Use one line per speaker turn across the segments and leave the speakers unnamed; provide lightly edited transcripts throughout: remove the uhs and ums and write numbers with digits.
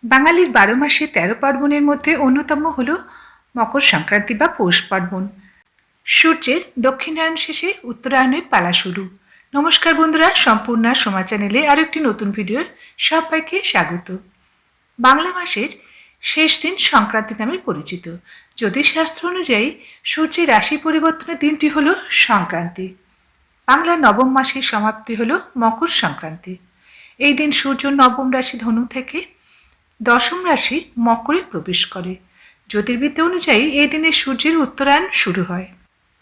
বাঙালির ১২ মাসে ১৩ পার্বণের মধ্যে অন্যতম হল মকর সংক্রান্তি বা পৌষ পার্বণ। সূর্যের দক্ষিণায়ন শেষে উত্তরায়ণের পালা শুরু। নমস্কার বন্ধুরা, সম্পূর্ণা সোমা চ্যানেলে আরও একটি নতুন ভিডিওর সবাইকে স্বাগত। বাংলা মাসের শেষ দিন সংক্রান্তি নামে পরিচিত। জ্যোতিষশাস্ত্র অনুযায়ী সূর্যের রাশি পরিবর্তনের দিনটি হল সংক্রান্তি। বাংলার নবম মাসের সমাপ্তি হল মকর সংক্রান্তি। এই দিন সূর্য নবম রাশি ধনু থেকে দশম রাশি মকরে প্রবেশ করে। জ্যোতির্বিদ্যা অনুযায়ী এই দিনে সূর্যের উত্তরায়ণ শুরু হয়,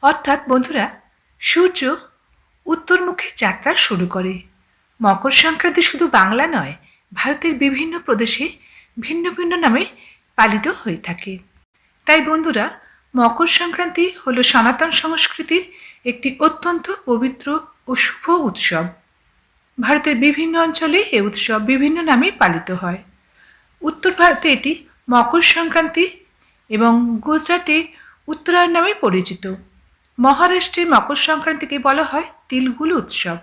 অর্থাৎ বন্ধুরা সূর্য উত্তরমুখী যাত্রা শুরু করে। মকর সংক্রান্তি শুধু বাংলা নয়, ভারতের বিভিন্ন প্রদেশে ভিন্ন ভিন্ন নামে পালিত হয়ে থাকে। তাই বন্ধুরা, মকর সংক্রান্তি হলো সনাতন সংস্কৃতির একটি অত্যন্ত পবিত্র ও শুভ উৎসব। ভারতের বিভিন্ন অঞ্চলে এই উৎসব বিভিন্ন নামে পালিত হয়। উত্তর ভারতে এটি মকর সংক্রান্তি এবং গুজরাটে উত্তরায়ণ নামে পরিচিত। মহারাষ্ট্রে মকর সংক্রান্তিকে বলা হয় তিলগুল উৎসব।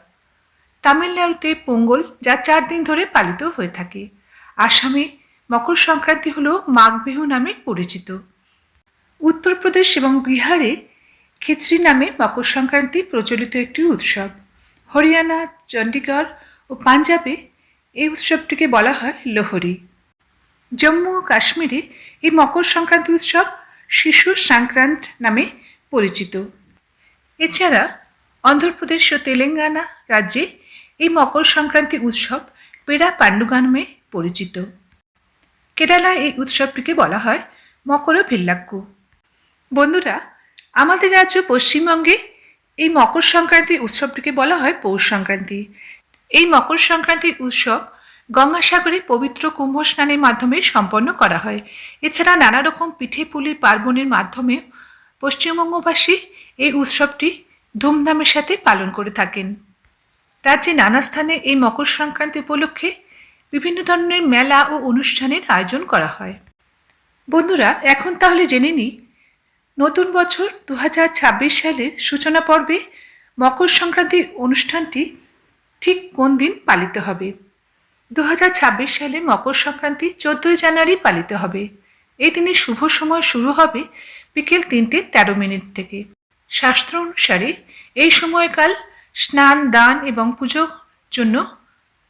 তামিলনাড়ুতে পোঙ্গল, যা 4 দিন ধরে পালিত হয়ে থাকে। আসামে মকর সংক্রান্তি হল মাঘ বিহু নামে পরিচিত। উত্তরপ্রদেশ এবং বিহারে খিচড়ি নামে মকর সংক্রান্তি প্রচলিত একটি উৎসব। হরিয়ানা, চণ্ডীগড় ও পাঞ্জাবে এই উৎসবটিকে বলা হয় লোহরি। জম্মু ও কাশ্মীরে এই মকর সংক্রান্তি উৎসব শিশু সংক্রান্ত নামে পরিচিত। এছাড়া অন্ধ্রপ্রদেশ ও তেলেঙ্গানা রাজ্যে এই মকর সংক্রান্তি উৎসব পেড়া পান্ডুগা নামে পরিচিত। কেরালায় এই উৎসবটিকে বলা হয় মকর ভিল্লাক্কু। বন্ধুরা, আমাদের রাজ্য পশ্চিমবঙ্গে এই মকর সংক্রান্তি উৎসবটিকে বলা হয় পৌষ সংক্রান্তি। এই মকর সংক্রান্তির উৎসব গঙ্গাসাগরে পবিত্র কুম্ভ স্নানের মাধ্যমে সম্পন্ন করা হয়। এছাড়া নানা রকম পিঠে পুলি পার্বণের মাধ্যমে পশ্চিমবঙ্গবাসী এই উৎসবটি ধুমধামের সাথে পালন করে থাকেন। রাজ্যে নানা স্থানে এই মকর সংক্রান্তি উপলক্ষে বিভিন্ন ধরনের মেলা ও অনুষ্ঠানের আয়োজন করা হয়। বন্ধুরা, এখন তাহলে জেনে নিই নতুন বছর 2026 সালের সূচনা পর্বে মকর সংক্রান্তি অনুষ্ঠানটি ঠিক কোন দিন পালিত হবে। 2026 সালে মকর সংক্রান্তি 14 জানুয়ারি পালিত হবে। এই দিনের শুভ সময় শুরু হবে বিকেল 3:13 থেকে। শাস্ত্র অনুসারে এই সময়কাল স্নান, দান এবং পুজোর জন্য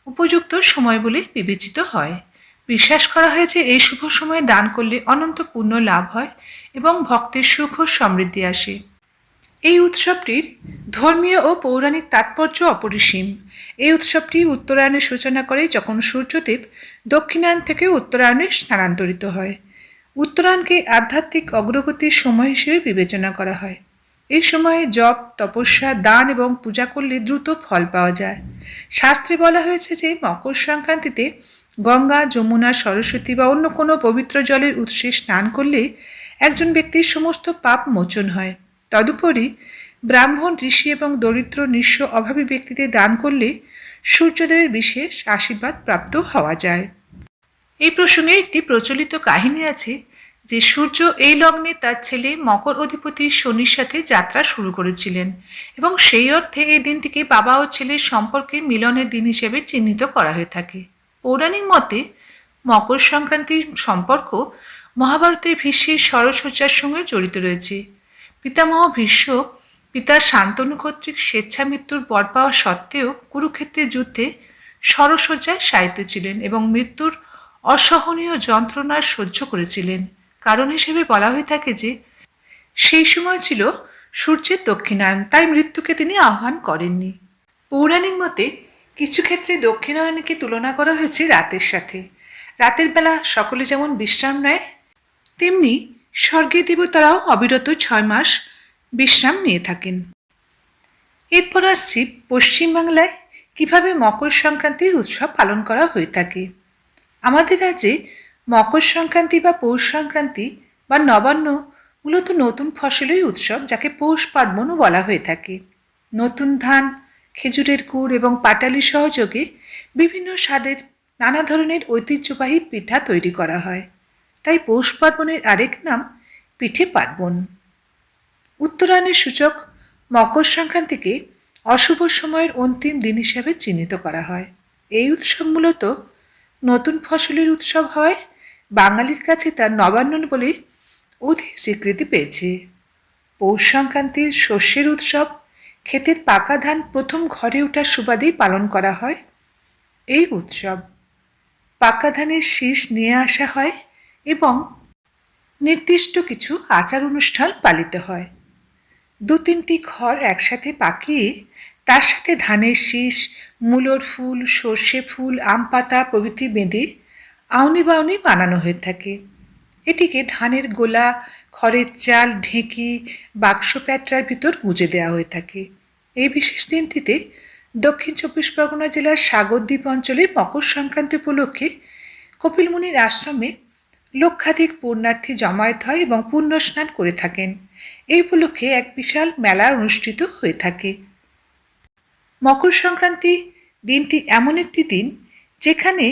উপযুক্ত সময় বলে বিবেচিত হয়। বিশ্বাস করা হয় যে এই শুভ সময়ে দান করলে অনন্ত পুণ্য লাভ হয় এবং ভক্তের সুখ ও সমৃদ্ধি আসে। এই উৎসবটির ধর্মীয় ও পৌরাণিক তাৎপর্য অপরিসীম। এই উৎসবটি উত্তরায়ণের সূচনা করে যখন সূর্যদেব দক্ষিণায়ন থেকে উত্তরায়ণে স্থানান্তরিত হয়। উত্তরায়ণকে আধ্যাত্মিক অগ্রগতির সময় হিসেবে বিবেচনা করা হয়। এই সময়ে জপ, তপস্যা, দান এবং পূজা করলে দ্রুত ফল পাওয়া যায়। শাস্ত্রে বলা হয়েছে যে মকর সংক্রান্তিতে গঙ্গা, যমুনা, সরস্বতী বা অন্য কোনো পবিত্র জলের উৎসে স্নান করলে একজন ব্যক্তির সমস্ত পাপ মোচন হয়। তদুপরি ব্রাহ্মণ, ঋষি এবং দরিদ্র, নিঃস্ব, অভাবী ব্যক্তিদের দান করলে সূর্যদেবের বিশেষ আশীর্বাদ প্রাপ্ত হওয়া যায়। এই প্রসঙ্গে একটি প্রচলিত কাহিনী আছে যে সূর্য এই লগ্নে তার ছেলে মকর অধিপতি শনির সাথে যাত্রা শুরু করেছিলেন এবং সেই অর্থে এই দিনটিকে বাবা ও ছেলের সম্পর্কের মিলনের দিন হিসেবে চিহ্নিত করা হয়ে থাকে। পৌরাণিক মতে মকর সংক্রান্তির সম্পর্ক মহাভারতের ভীষ্মের ষড়সজ্জার সঙ্গে জড়িত রয়েছে। পিতামহ ভীষ্ম পিতার শান্তনু কর্তৃক স্বেচ্ছা মৃত্যুর বর পাওয়া সত্ত্বেও কুরুক্ষেত্রের যুদ্ধে ষড়সজ্জায় শায়িত ছিলেন এবং মৃত্যুর অসহনীয় যন্ত্রণা সহ্য করেছিলেন। কারণ হিসেবে বলা হয়ে থাকে যে সেই সময় ছিল সূর্যের দক্ষিণায়ন, তাই মৃত্যুকে তিনি আহ্বান করেননি। পৌরাণিক মতে কিছু ক্ষেত্রে দক্ষিণায়নকে তুলনা করা হয়েছে রাতের সাথে। রাতের বেলা সকলে যেমন বিশ্রাম নেয়, তেমনি স্বর্গের দেবতারাও অবিরত 6 মাস বিশ্রাম নিয়ে থাকেন। এরপর আসছি পশ্চিমবাংলায় কিভাবে মকর সংক্রান্তির উৎসব পালন করা হয়ে থাকে। আমাদের রাজ্যে মকর সংক্রান্তি বা পৌষ সংক্রান্তি বা নবান্ন মূলত নতুন ফসলের উৎসব, যাকে পৌষ পার্বণও বলা হয়ে থাকে। নতুন ধান, খেজুরের গুড় এবং পাটালি সহযোগে বিভিন্ন স্বাদের নানা ধরনের ঐতিহ্যবাহী পিঠা তৈরি করা হয়। তাই পৌষ পার্বণের আরেক নাম পিঠে পার্বণ। উত্তরায়ণের সূচক মকর সংক্রান্তিকে অশুভ সময়ের অন্তিম দিন হিসাবে চিহ্নিত করা হয়। এই উৎসব মূলত নতুন ফসলের উৎসব হয়, বাঙালির কাছে তার নবান্ন বলে অধিক স্বীকৃতি পেয়েছে। পৌষ সংক্রান্তির শস্যের উৎসব, ক্ষেতের পাকা ধান প্রথম ঘরে ওঠার সুবাদেই পালন করা হয়। এই উৎসব পাকা ধানের শীষ নিয়ে আসা হয় এবং নির্দিষ্ট কিছু আচার অনুষ্ঠান পালিত হয়। 2-3টি খড় একসাথে পাকিয়ে তার সাথে ধানের শীষ, মূলোর ফুল, সর্ষে ফুল, আম পাতা প্রভৃতি বেঁধে আউনি বাউনি বানানো হয়ে থাকে। এটিকে ধানের গোলা, খড়ের চাল, ঢেঁকি, বাক্স প্যাটরার ভিতর গুঁজে দেওয়া হয়ে থাকে। এই বিশেষ দিনটিতে দক্ষিণ 24 পরগনা জেলার সাগরদ্বীপ অঞ্চলে মকর সংক্রান্তি উপলক্ষে কপিলমুনির আশ্রমে লক্ষাধিক পুণ্যার্থী জমায়েত হয় এবং পুণ্য স্নান করে থাকেন। এই উপলক্ষে এক বিশাল মেলা অনুষ্ঠিত হয়ে থাকে। মকর সংক্রান্তি দিনটি এমন একটি দিন যেখানে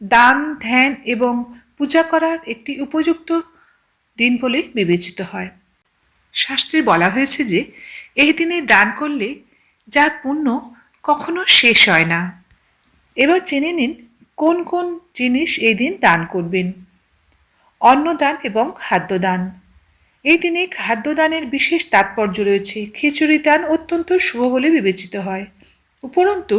দান, ধ্যান এবং পূজা করার একটি উপযুক্ত দিন বলে বিবেচিত হয়। শাস্ত্রে বলা হয়েছে যে এই দিনে দান করলে যার পুণ্য কখনো শেষ হয় না। এবার জেনে নিন কোন কোন জিনিস এই দিন দান করবেন। অন্নদান এবং খাদ্যদান। এই দিনে খাদ্যদানের বিশেষ তাৎপর্য রয়েছে। খিচুড়ি দান অত্যন্ত শুভ বলে বিবেচিত হয়। উপরন্তু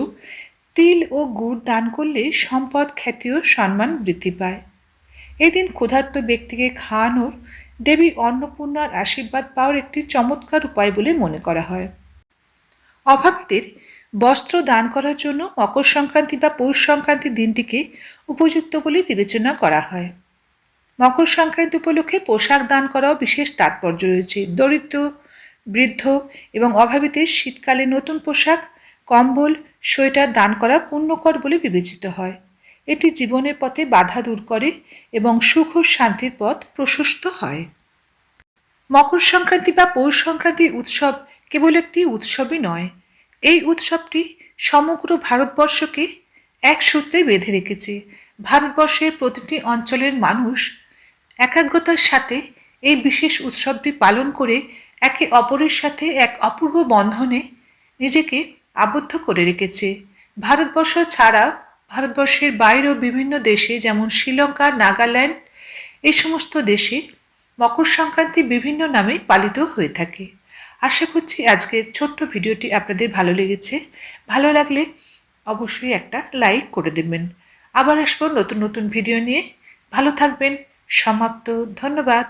তিল ও গুড় দান করলে সম্পদ, খ্যাতি ও সম্মান বৃদ্ধি পায়। এদিন ক্ষুধার্ত ব্যক্তিকে খাওয়ানোর দেবী অন্নপূর্ণার আশীর্বাদ পাওয়ার একটি চমৎকার উপায় বলে মনে করা হয়। অভাবীদের বস্ত্র দান করার জন্য মকর সংক্রান্তি বা পৌষ সংক্রান্তির দিনটিকে উপযুক্ত বলে বিবেচনা করা হয়। মকর সংক্রান্তি উপলক্ষে পোশাক দান করাও বিশেষ তাৎপর্য রয়েছে। দরিদ্র, বৃদ্ধ এবং অভাবীদের শীতকালে নতুন পোশাক, কম্বল, সোয়েটার দান করা পুণ্যকর বলে বিবেচিত হয়। এটি জীবনের পথে বাধা দূর করে এবং সুখ ও শান্তির পথ প্রশস্ত হয়। মকর সংক্রান্তি বা পৌষ সংক্রান্তি উৎসব কেবল একটি উৎসবই নয়, এই উৎসবটি সমগ্র ভারতবর্ষকে এক সূত্রে বেঁধে রেখেছে। ভারতবর্ষের প্রতিটি অঞ্চলের মানুষ একাগ্রতার সাথে এই বিশেষ উৎসবটি পালন করে একে অপরের সাথে এক অপূর্ব বন্ধনে নিজেকে আবদ্ধ করে রেখেছে। ভারতবর্ষ ছাড়াও ভারতবর্ষের বাইরেও বিভিন্ন দেশে, যেমন শ্রীলঙ্কা, নাগাল্যান্ড, এই সমস্ত দেশে মকর সংক্রান্তি বিভিন্ন নামে পালিত হয়ে থাকে। আশা করছি আজকের ছোট্ট ভিডিওটি আপনাদের ভালো লেগেছে। ভালো লাগলে অবশ্যই একটা লাইক করে দেবেন। আবার আসবো নতুন নতুন ভিডিও নিয়ে। ভালো থাকবেন। সমাপ্ত। ধন্যবাদ।